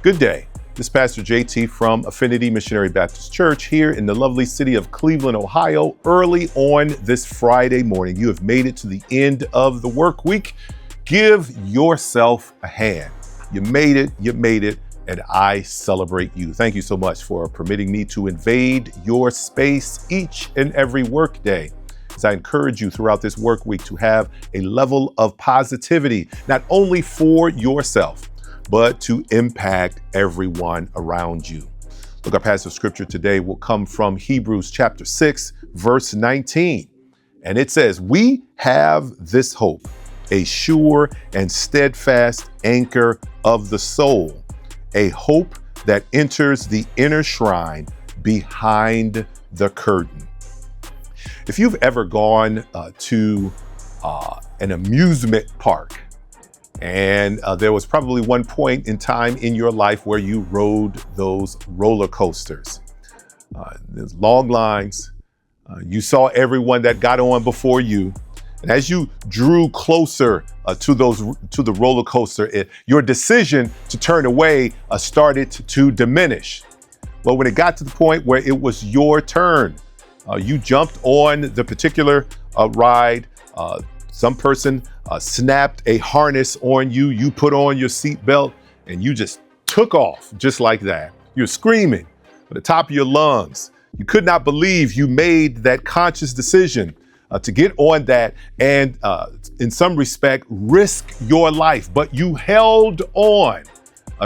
Good day. This is Pastor JT from Affinity Missionary Baptist Church here in the lovely city of Cleveland, Ohio, early on this Friday morning. You have made it to the end of the work week. Give yourself a hand. You made it, and I celebrate you. Thank you so much for permitting me to invade your space each and every work day. As I encourage you throughout this work week to have a level of positivity, not only for yourself, but to impact everyone around you. Look, our passage of scripture today will come from Hebrews chapter 6, verse 19. And it says, "We have this hope, a sure and steadfast anchor of the soul, a hope that enters the inner shrine behind the curtain." If you've ever gone to an amusement park, and there was probably one point in time in your life where you rode those roller coasters. There's long lines. You saw everyone that got on before you. And as you drew closer to the roller coaster, your decision to turn away started to diminish. Well, when it got to the point where it was your turn, you jumped on the particular ride. Some person snapped a harness on you. You put on your seatbelt and you just took off just like that. You're screaming at the top of your lungs. You could not believe you made that conscious decision to get on that and in some respect, risk your life. But you held on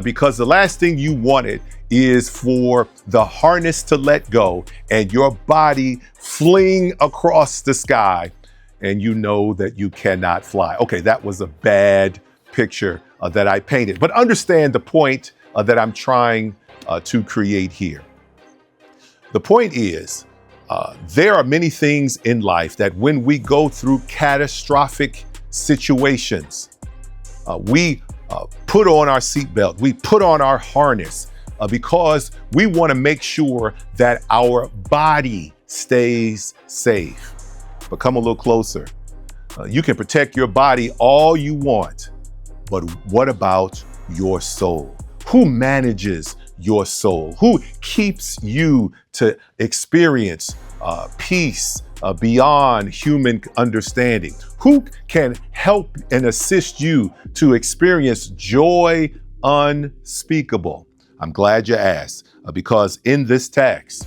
because the last thing you wanted is for the harness to let go and your body fling across the sky, and you know that you cannot fly. Okay, that was a bad picture that I painted, but understand the point that I'm trying to create here. The point is, there are many things in life that when we go through catastrophic situations, we put on our seatbelt, we put on our harness because we want to make sure that our body stays safe. But come a little closer. You can protect your body all you want, but what about your soul? Who manages your soul? Who keeps you to experience peace beyond human understanding? Who can help and assist you to experience joy unspeakable? I'm glad you asked, because in this text,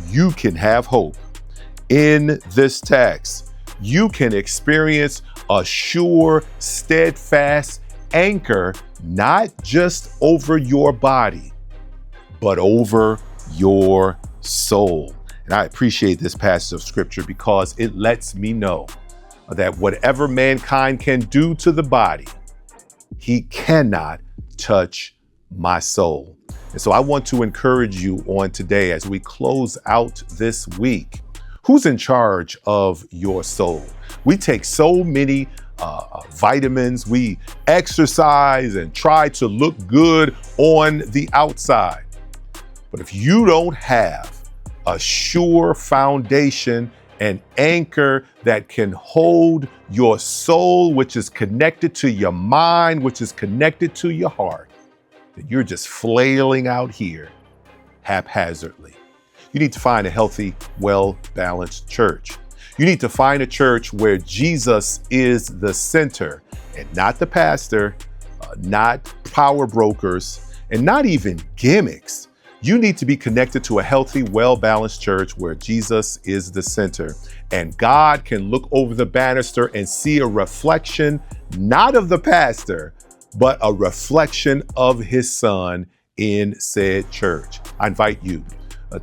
you can have hope. In this text, you can experience a sure, steadfast anchor, not just over your body, but over your soul. And I appreciate this passage of scripture because it lets me know that whatever mankind can do to the body, he cannot touch my soul. And so I want to encourage you on today as we close out this week. Who's in charge of your soul? We take so many vitamins, we exercise and try to look good on the outside. But if you don't have a sure foundation and anchor that can hold your soul, which is connected to your mind, which is connected to your heart, then you're just flailing out here haphazardly. You need to find a healthy, well-balanced church. You need to find a church where Jesus is the center and not the pastor, not power brokers, and not even gimmicks. You need to be connected to a healthy, well-balanced church where Jesus is the center. And God can look over the banister and see a reflection, not of the pastor, but a reflection of his son in said church. I invite you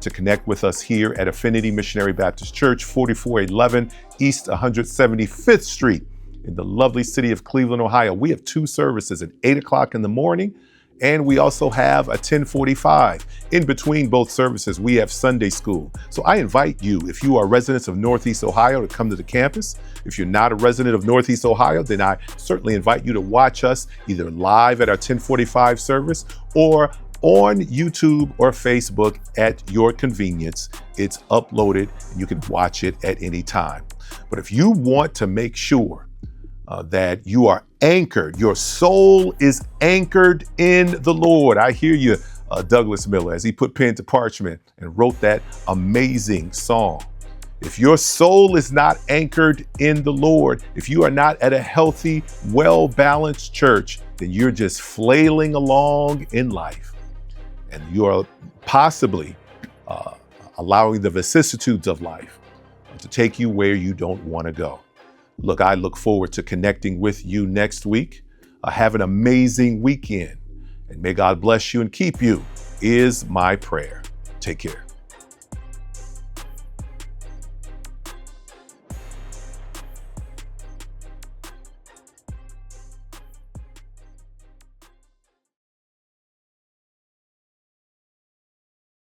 to connect with us here at Affinity Missionary Baptist Church, 4411 East 175th Street in the lovely city of Cleveland, Ohio. We have two services at 8 o'clock in the morning, and we also have a 10:45. In between both services, we have Sunday school. So I invite you, if you are residents of Northeast Ohio, to come to the campus. If you're not a resident of Northeast Ohio, then I certainly invite you to watch us either live at our 10:45 service or on YouTube or Facebook at your convenience. It's uploaded and you can watch it at any time. But if you want to make sure that you are anchored. Your soul is anchored in the Lord. I hear you, Douglas Miller, as he put pen to parchment and wrote that amazing song. If your soul is not anchored in the Lord, if you are not at a healthy, well-balanced church, then you're just flailing along in life. And you are possibly allowing the vicissitudes of life to take you where you don't want to go. Look, I look forward to connecting with you next week. Have an amazing weekend, and may God bless you and keep you is my prayer. Take care.